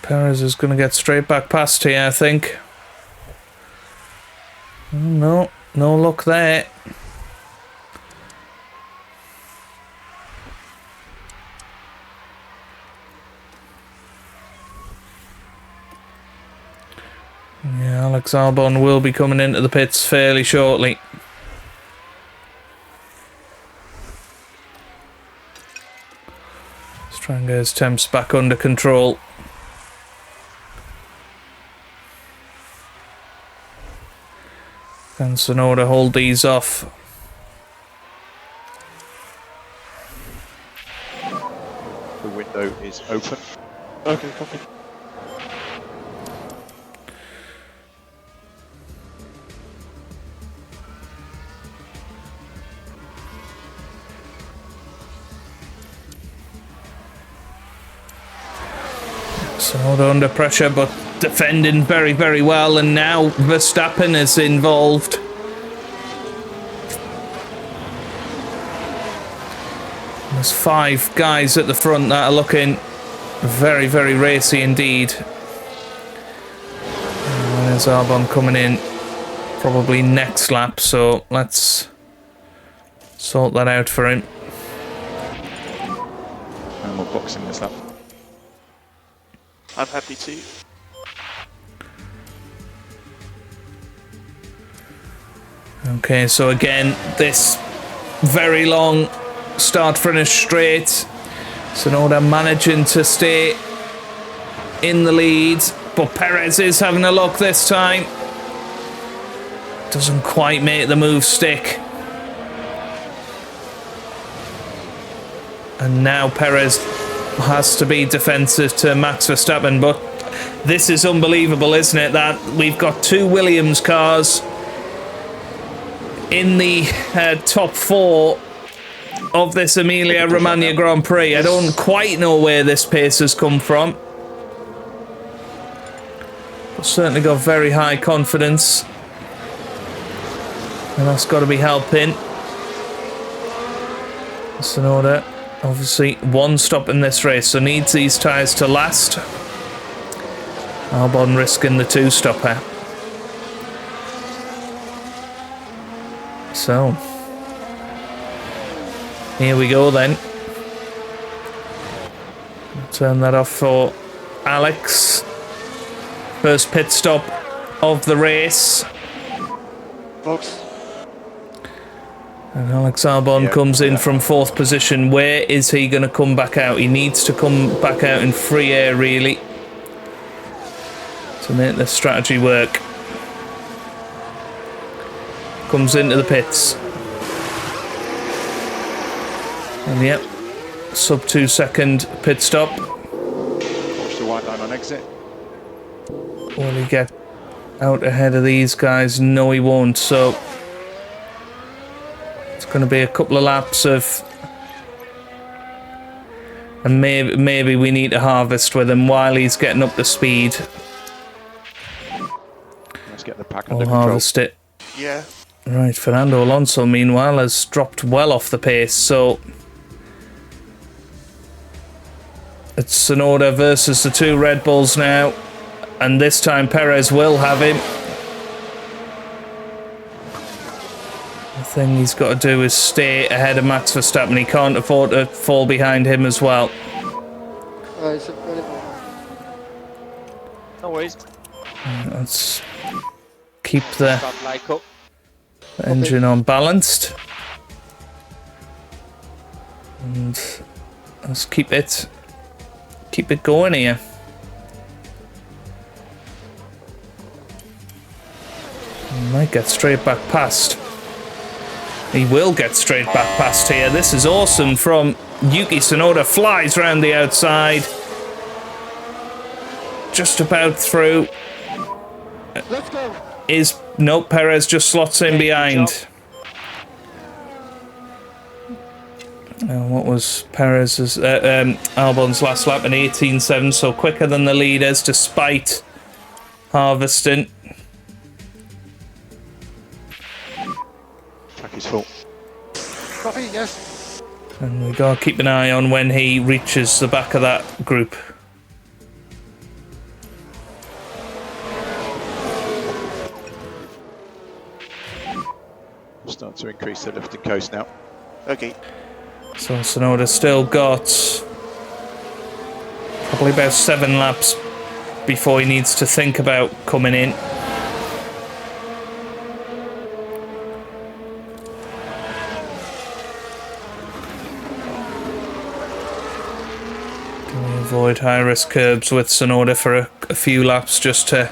A: Perez is going to get straight back past here, I think. No, no luck there. Yeah, Alex Albon will be coming into the pits fairly shortly. Let's try and get his temps back under control. Can Tsunoda hold these off?
E: The window is open.
G: Okay, copy.
A: Tsunoda under pressure, but defending very, very well, and now Verstappen is involved. There's 5 guys at the front that are looking very, very racy indeed. And there's Albon coming in probably next lap, so let's sort that out for him.
E: And we're boxing this up.
D: I'm happy to.
A: Okay, so again, this very long start-finish straight. Tsunoda managing to stay in the lead, but Perez is having a look this time. Doesn't quite make the move stick. And now Perez has to be defensive to Max Verstappen, but this is unbelievable, isn't it? That we've got 2 Williams cars in the top 4 of this Emilia-Romagna Grand Prix. I don't quite know where this pace has come from. But certainly got very high confidence. And that's got to be helping. Tsunoda, obviously, 1 stop in this race, so needs these tyres to last. Albon risking the 2-stopper. So, here we go then. Turn that off for Alex. First pit stop of the race.
F: Box.
A: And Alex Albon comes in from 4th position. Where is he going to come back out? He needs to come back out in free air, really, to make the strategy work. Comes into the pits. And yep, sub 2 second pit stop.
E: Watch the white line on exit.
A: Will he get out ahead of these guys? No, he won't. So it's going to be a couple of laps of, and maybe we need to harvest with him while he's getting up to speed.
E: Let's get the pack
A: We'll
E: under control.
A: harvest it.
F: Yeah.
A: Right, Fernando Alonso, meanwhile, has dropped well off the pace, so it's Tsunoda versus the 2 Red Bulls now. And this time Perez will have him. The thing he's got to do is stay ahead of Max Verstappen. He can't afford to fall behind him as well.
D: No worries.
A: Let's keep the
D: Stop Lyco.
A: engine on balanced. And let's keep it going here. He might get straight back past. He will get straight back past here. This is awesome from Yuki Tsunoda. Flies round the outside. Just about through.
F: Let's go.
A: Nope, Perez just slots in behind. What was Perez's Albon's last lap in 18.7, so quicker than the leaders despite harvesting.
E: Track is full.
F: Copy, yes.
A: And we gotta keep an eye on when he reaches the back of that group.
E: Start to increase the lifting coast now.
F: Okay.
A: So Tsunoda's still got probably about 7 laps before he needs to think about coming in. Can we avoid high-risk curbs with Tsunoda for a few laps just to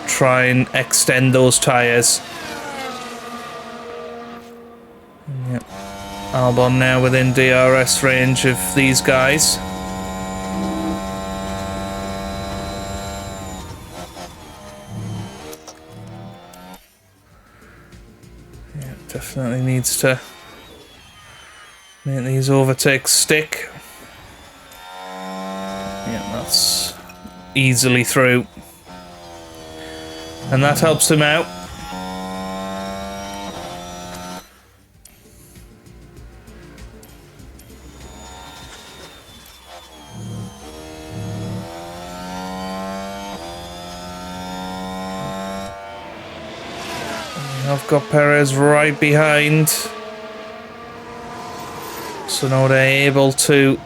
A: try and extend those tyres? Yep. Albon now within DRS range of these guys. Yeah, definitely needs to make these overtakes stick. Yeah, that's easily through. And that helps him out. I've got Perez right behind. Tsunoda able to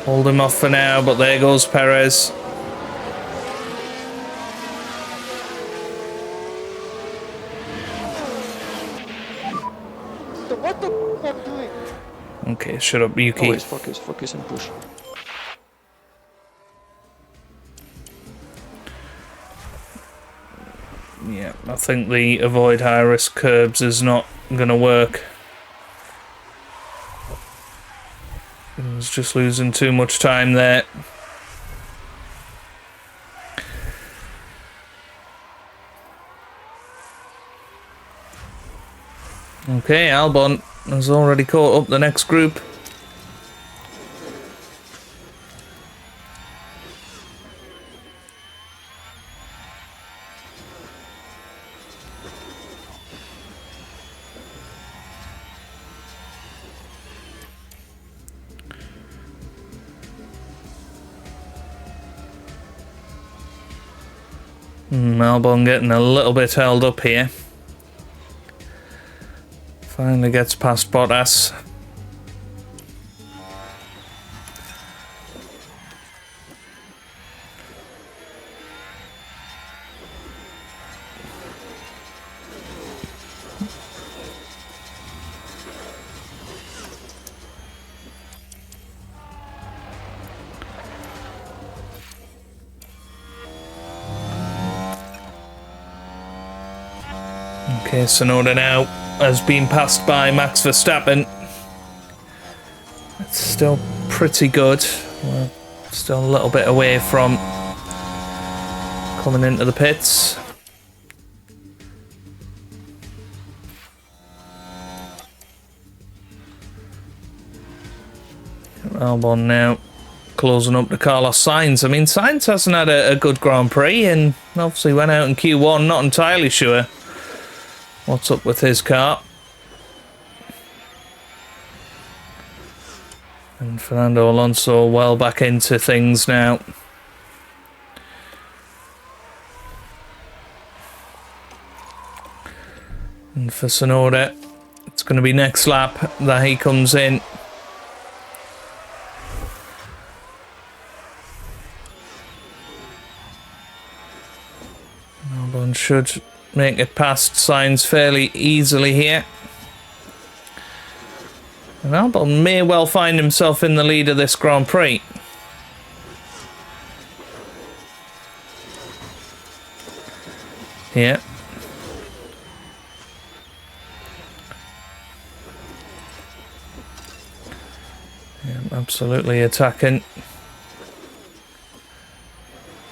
A: hold him off for now, but there goes Perez.
F: So what the f am I doing?
A: Okay, shut up, Yuki.
G: Always focus and push.
A: Yeah, I think the avoid high risk curbs is not going to work. He's just losing too much time there. Okay, Albon has already caught up the next group. Albon getting a little bit held up here. Finally gets past Bottas. Okay, Tsunoda now has been passed by Max Verstappen. It's still pretty good. We're still a little bit away from coming into the pits. Albon now closing up to Carlos Sainz. I mean, Sainz hasn't had a good Grand Prix and obviously went out in Q1, not entirely sure what's up with his car. And Fernando Alonso well back into things now. And for Tsunoda, it's going to be next lap that he comes in. Albon should make it past Sainz fairly easily here. And Albon may well find himself in the lead of this Grand Prix. Yeah. Yeah, absolutely attacking.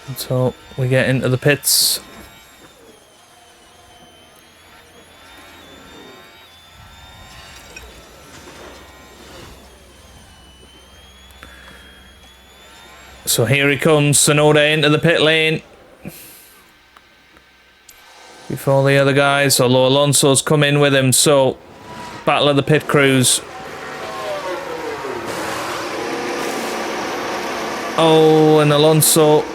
A: Until we get into the pits. So here he comes, Tsunoda into the pit lane. Before the other guys, although Alonso's come in with him, so battle of the pit crews. Oh, and Alonso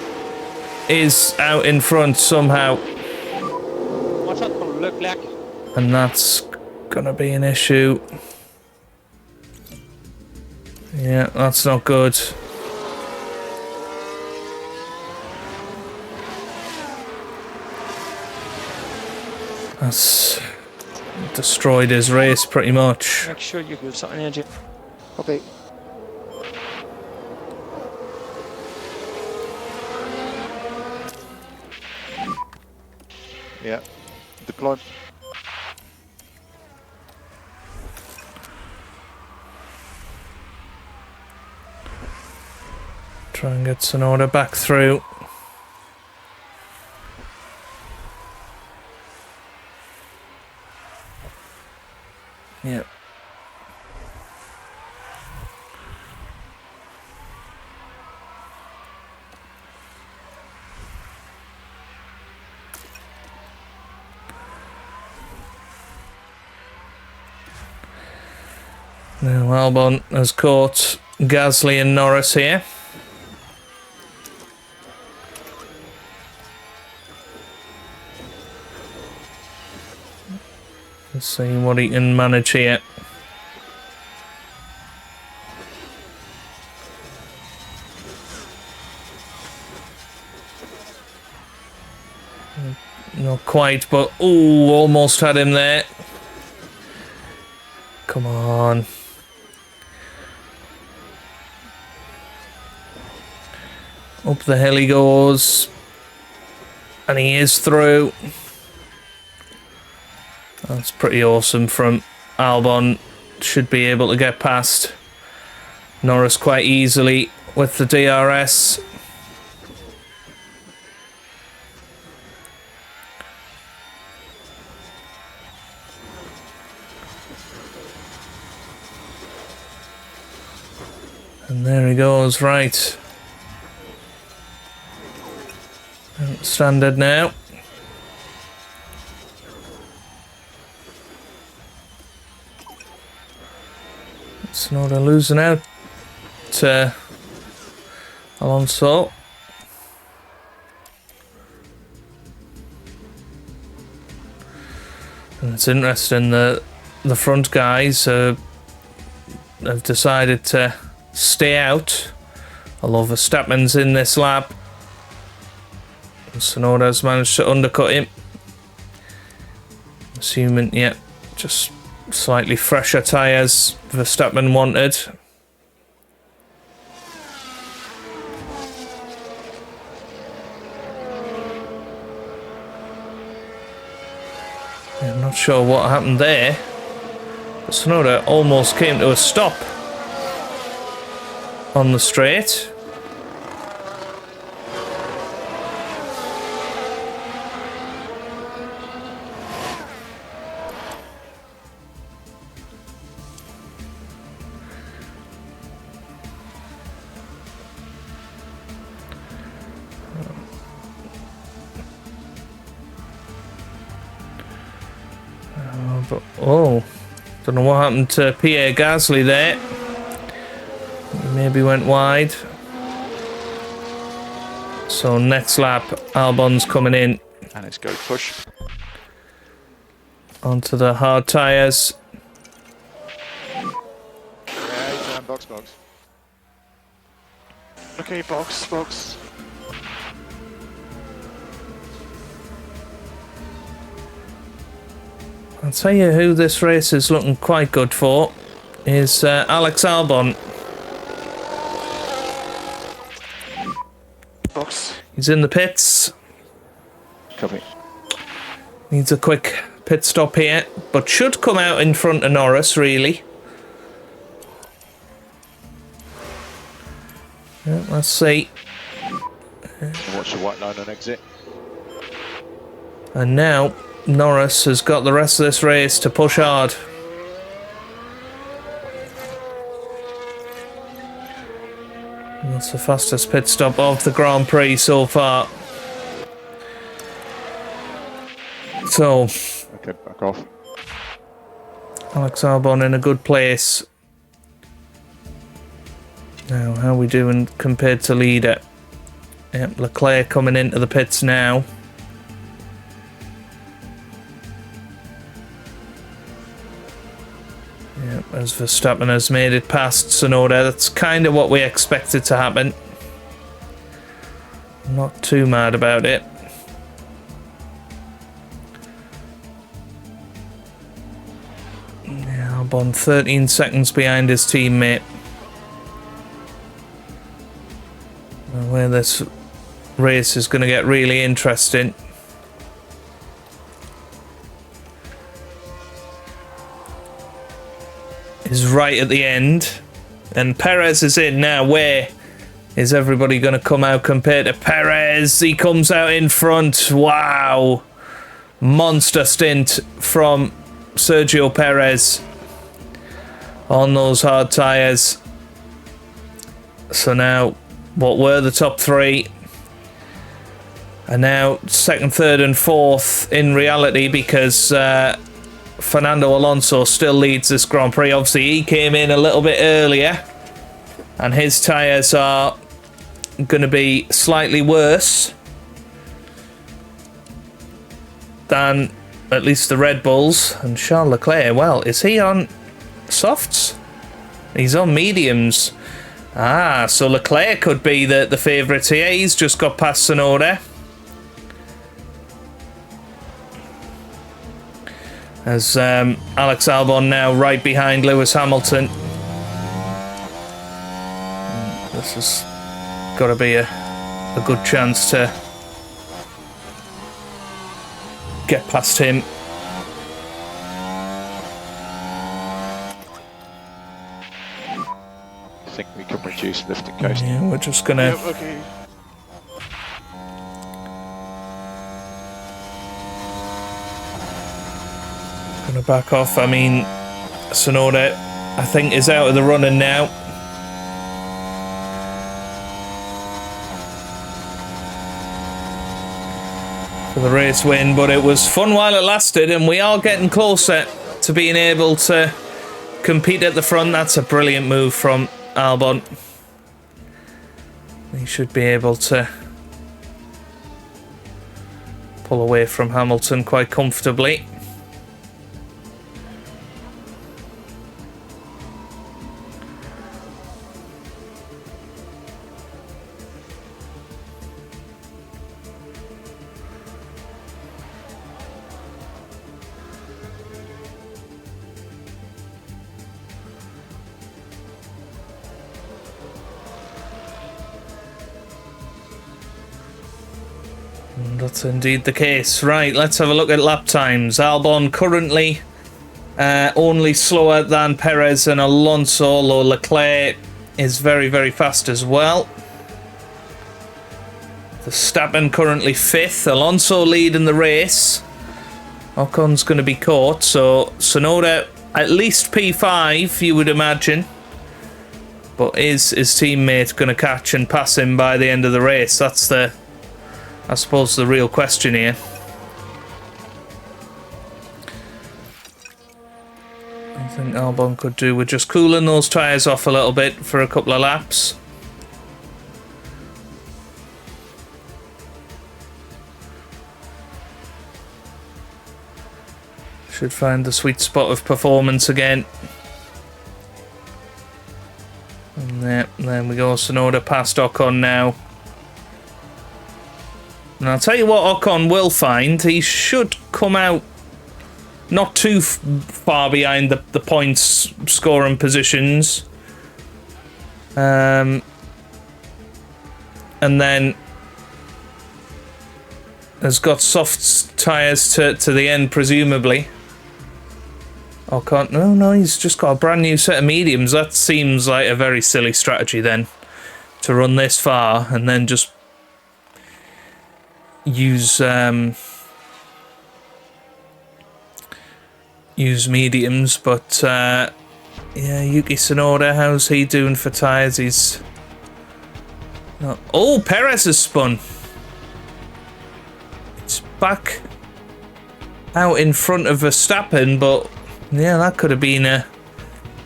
A: is out in front somehow.
D: Watch out for Leclerc.
A: And that's gonna be an issue. Yeah, that's not good. That's destroyed his race pretty much.
G: Make sure you give some energy.
F: Okay.
E: Yeah. Deploy.
A: Try and get Tsunoda back through. Yep. Now Albon has caught Gasly and Norris here. Let's see what he can manage here. Not quite, but ooh, almost had him there. Come on. Up the hill he goes. And he is through. That's pretty awesome from Albon. Should be able to get past Norris quite easily with the DRS. And there he goes, right. Standard now. Tsunoda losing out to Alonso. And it's interesting that the front guys have decided to stay out. Although Verstappen's in this lap. And Tsunoda's managed to undercut him. Assuming, yeah, just slightly fresher tyres Verstappen wanted. I'm not sure what happened there. But Tsunoda almost came to a stop on the straight. But, oh, don't know what happened to Pierre Gasly there. Maybe went wide. So next lap, Albon's coming in
E: And it's go push.
A: onto the hard tyres.
F: Yeah, box. Okay, box.
A: I'll tell you who this race is looking quite good for is Alex Albon.
F: Box.
A: He's in the pits.
E: Copy.
A: Needs a quick pit stop here, but should come out in front of Norris, really. Yeah, let's see.
E: Watch the white line on exit.
A: And now Norris has got the rest of this race to push hard. That's the fastest pit stop of the Grand Prix so far. So,
E: Okay, back off.
A: Alex Albon in a good place. Now, how are we doing compared to leader? Yep, Leclerc coming into the pits now. Yep, as Verstappen has made it past Tsunoda, that's kind of what we expected to happen. Not too mad about it. Yeah, Albon 13 seconds behind his teammate. Now, where this race is going to get really interesting. Is right at the end, and Perez is in now. Where is everybody going to come out compared to Perez? He comes out in front. Wow, monster stint from Sergio Perez on those hard tyres. So now, what were the top three are now second, third, and fourth in reality, because Fernando Alonso still leads this Grand Prix. Obviously, he came in a little bit earlier, and his tyres are going to be slightly worse than at least the Red Bulls. And Charles Leclerc, well, is he on softs? He's on mediums. Ah, so Leclerc could be the favourite here. He's just got past Tsunoda. As Alex Albon now right behind Lewis Hamilton. This has got to be a good chance to get past him.
E: I think we can reduce lift and coast.
A: Yeah, we're just going to...
F: Yep, okay.
A: Gonna back off. I mean, Tsunoda, I think, is out of the running now. For the race win, but it was fun while it lasted, and we are getting closer to being able to compete at the front. That's a brilliant move from Albon. He should be able to pull away from Hamilton quite comfortably. That's indeed the case. Right, let's have a look at lap times. Albon currently only slower than Perez and Alonso, although Leclerc is very, very fast as well. Verstappen currently 5th. Alonso leading the race. Ocon's going to be caught, so Tsunoda at least P5, you would imagine. But is his teammate going to catch and pass him by the end of the race? That's the... I suppose the real question here. I think Albon could do with just cooling those tyres off a little bit for a couple of laps. Should find the sweet spot of performance again. And there we go. Tsunoda past Ocon now. And I'll tell you what Ocon will find. He should come out not too far behind the points scoring positions. And then has got soft tyres to the end, presumably. Ocon, no, he's just got a brand new set of mediums. That seems like a very silly strategy then, to run this far and then just use mediums. But yeah, Yuki Tsunoda, how's he doing for tyres? He's not... Oh, Perez has spun. It's back out in front of Verstappen, but yeah, that could have been a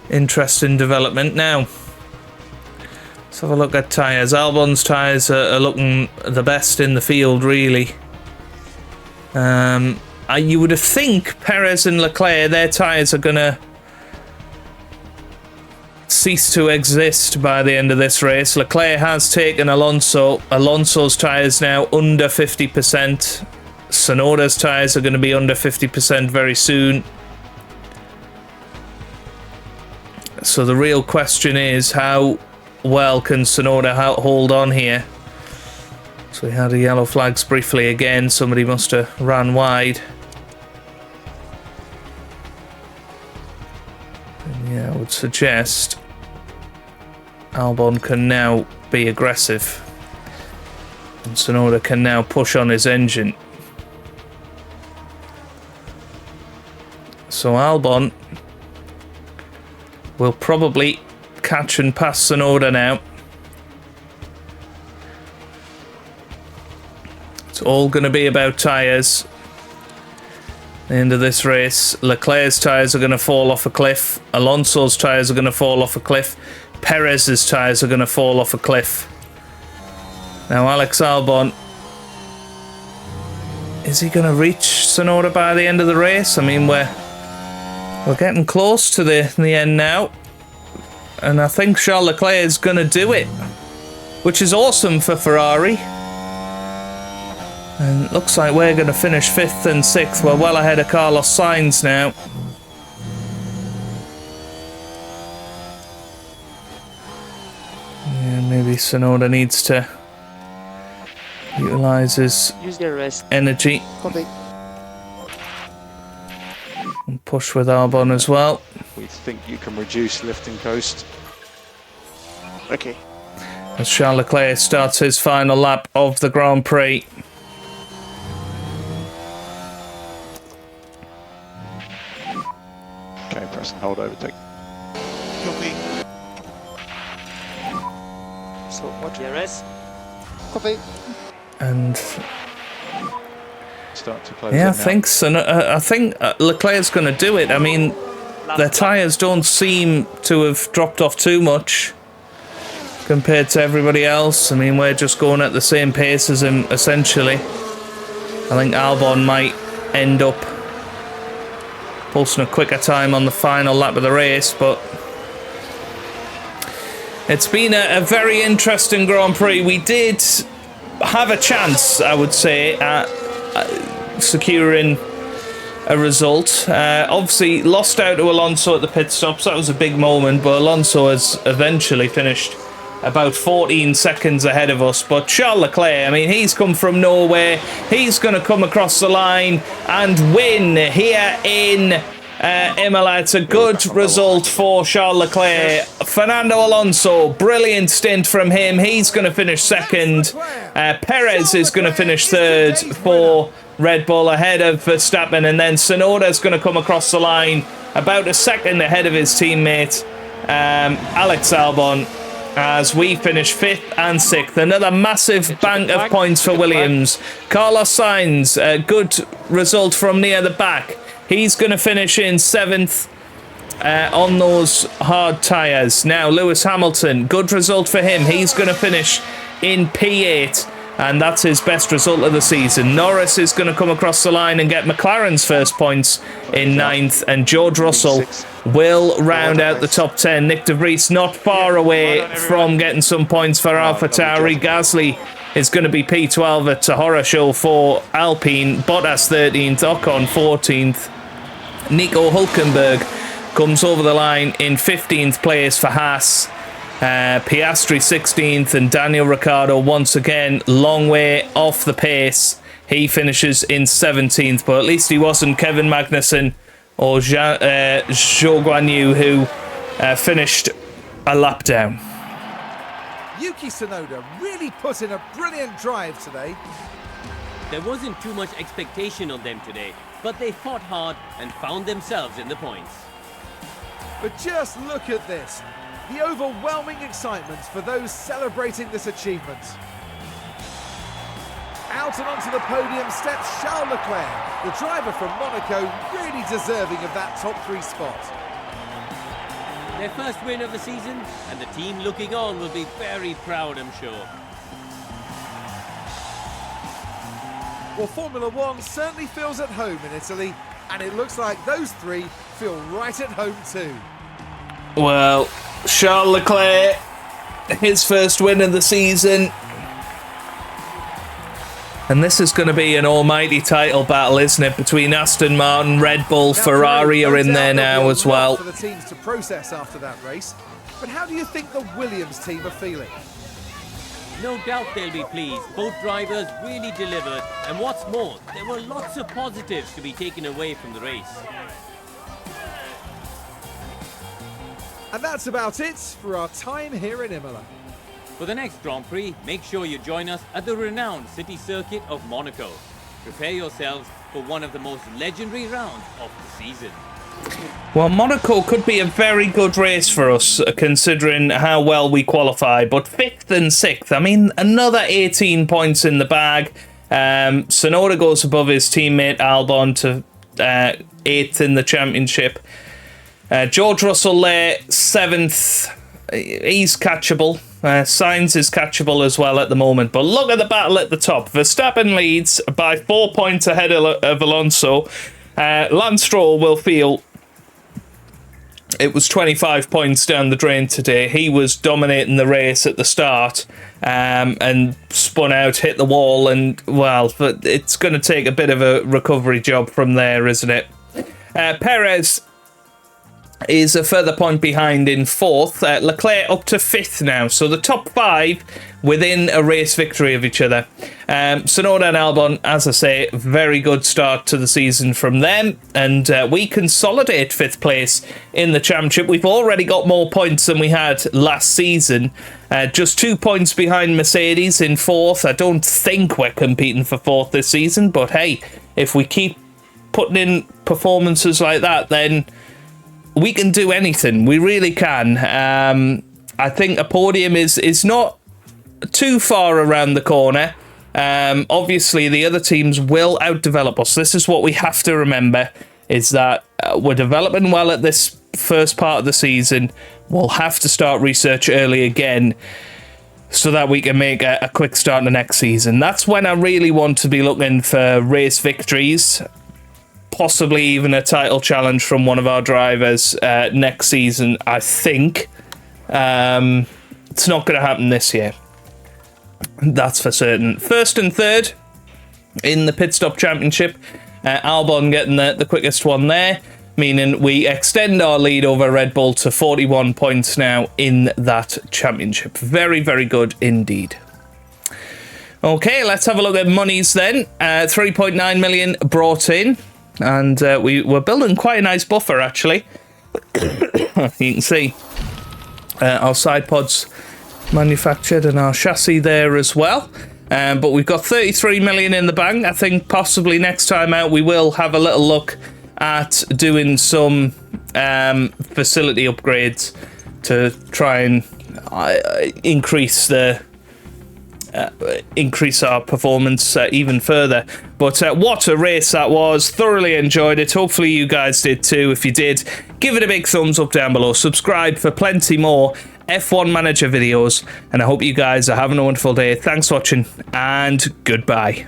A: interesting development. Now, let's have a look at tyres. Albon's tyres are looking the best in the field, really. You would think Perez and Leclerc, their tyres are going to cease to exist by the end of this race. Leclerc has taken Alonso. Alonso's tyres now under 50%. Tsunoda's tyres are going to be under 50% very soon. So the real question is, how well can Tsunoda hold on here? So we had a yellow flags briefly again. Somebody must have ran wide. And yeah, I would suggest Albon can now be aggressive. And Tsunoda can now push on his engine. So Albon will probably catch and pass Tsunoda now. It's all going to be about tyres. At the end of this race, Leclerc's tyres are going to fall off a cliff. Alonso's tyres are going to fall off a cliff. Perez's tyres are going to fall off a cliff. Now Alex Albon, is he going to reach Tsunoda by the end of the race? I mean, we're getting close to the end now, and I think Charles Leclerc is going to do it, which is awesome for Ferrari. And it looks like we're going to finish 5th and 6th. We're well ahead of Carlos Sainz now. Yeah, maybe Tsunoda needs to utilise his energy.
F: Copy.
A: And push with Albon as well.
E: We think you can reduce lifting coast.
F: Okay.
A: As Charles Leclerc starts his final lap of the Grand Prix.
E: Okay, press and hold overtake.
F: Copy.
D: So what DRS?
F: Copy.
A: And
E: Start to close.
A: yeah, I think Leclerc's going to do it. I mean, their tyres don't seem to have dropped off too much compared to everybody else. I mean, we're just going at the same pace as him, essentially. I think Albon might end up posting a quicker time on the final lap of the race, but it's been a very interesting Grand Prix. We did have a chance, I would say, at securing a result. Obviously lost out to Alonso at the pit stops. That was a big moment, but Alonso has eventually finished about 14 seconds ahead of us. But Charles Leclerc, I mean, he's come from nowhere. He's going to come across the line and win here in Imola. It's a good result for Charles Leclerc. Fernando Alonso, brilliant stint from him. He's going to finish second. Perez is going to finish third for Red Bull ahead of Verstappen, and then Tsunoda's going to come across the line about a second ahead of his teammate Alex Albon, as we finish 5th and 6th. Another massive bank of points for Williams. Carlos Sainz, a good result from near the back. He's going to finish in 7th. on those hard tyres. Now, Lewis Hamilton, good result for him. He's going to finish in P8, and that's his best result of the season. Norris is going to come across the line and get McLaren's first points in 9th, and George Russell will round out the top 10. Nick de Vries not far away from getting some points for AlphaTauri. Gasly is going to be P12 at Tahora Show for Alpine. Bottas 13th, Ocon 14th. Nico Hülkenberg comes over the line in 15th place for Haas. Piastri 16th, and Daniel Ricciardo once again long way off the pace. He finishes in 17th, but at least he wasn't Kevin Magnussen or Zhou Guanyu, who finished a lap down.
B: Yuki Tsunoda really put in a brilliant drive today.
C: There wasn't too much expectation on them today, but they fought hard and found themselves in the points.
B: But just look at this. The overwhelming excitement for those celebrating this achievement. Out and onto the podium steps Charles Leclerc, the driver from Monaco, really deserving of that top 3 spot.
C: Their first win of the season, and the team looking on will be very proud, I'm sure.
B: Well, Formula One certainly feels at home in Italy, and it looks like those 3 feel right at home too.
A: Well, Charles Leclerc, his first win of the season. And this is going to be an almighty title battle, isn't it? Between Aston Martin, Red Bull, Ferrari are in there now as well.
B: For the teams to process after that race. But how do you think the Williams team are feeling?
C: No doubt they'll be pleased. Both drivers really delivered, and what's more, there were lots of positives to be taken away from the race.
B: And that's about it for our time here in Imola.
C: For the next Grand Prix, make sure you join us at the renowned city circuit of Monaco. Prepare yourselves for one of the most legendary rounds of the season.
A: Well, Monaco could be a very good race for us, considering how well we qualify. But 5th and 6th, I mean, another 18 points in the bag. Tsunoda goes above his teammate Albon to 8th in the championship. George Russell there, 7th. He's catchable. Sainz is catchable as well at the moment. But look at the battle at the top. Verstappen leads by 4 points ahead of Alonso. Lance Stroll will feel it was 25 points down the drain today. He was dominating the race at the start and spun out, hit the wall, and, well, it's going to take a bit of a recovery job from there, isn't it? Perez is a further point behind in 4th. Leclerc up to 5th now. So the top 5 within a race victory of each other. Tsunoda and Albon, as I say, very good start to the season from them. And we consolidate 5th place in the championship. We've already got more points than we had last season. Just 2 points behind Mercedes in 4th. I don't think we're competing for 4th this season. But hey, if we keep putting in performances like that, then we can do anything. We really can. I think a podium is not too far around the corner. Obviously, the other teams will outdevelop us. This is what we have to remember, is that we're developing well at this first part of the season. We'll have to start research early again so that we can make a quick start in the next season. That's when I really want to be looking for race victories. Possibly even a title challenge from one of our drivers next season, I think. It's not going to happen this year. That's for certain. 1st and 3rd in the pit stop championship. Albon getting the quickest one there, meaning we extend our lead over Red Bull to 41 points now in that championship. Very, very good indeed. Okay, let's have a look at monies then. 3.9 million brought in. And we're building quite a nice buffer, actually. You can see our side pods manufactured and our chassis there as well. But we've got 33 million in the bank. I think possibly next time out we will have a little look at doing some facility upgrades to try and increase the increase our performance even further. But what a race that was. Thoroughly enjoyed it. Hopefully you guys did too. If you did, give it a big thumbs up down below. Subscribe for plenty more F1 Manager videos. And I hope you guys are having a wonderful day. Thanks for watching and goodbye.